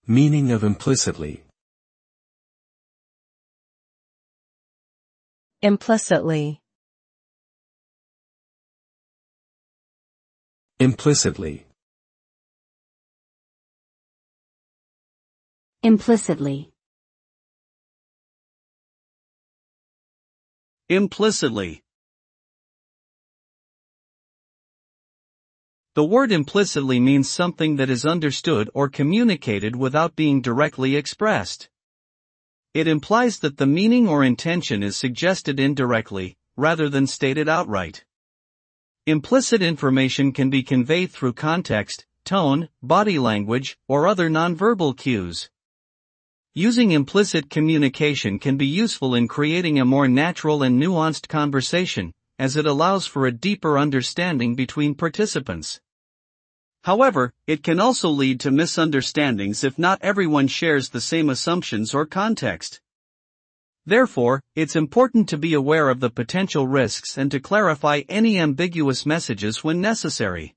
Meaning of implicitly. Implicitly. Implicitly. Implicitly. Implicitly. The word implicitly means something that is understood or communicated without being directly expressed. It implies that the meaning or intention is suggested indirectly, rather than stated outright. Implicit information can be conveyed through context, tone, body language, or other nonverbal cues. Using implicit communication can be useful in creating a more natural and nuanced conversation, as it allows for a deeper understanding between participants. However, it can also lead to misunderstandings if not everyone shares the same assumptions or context. Therefore, it's important to be aware of the potential risks and to clarify any ambiguous messages when necessary.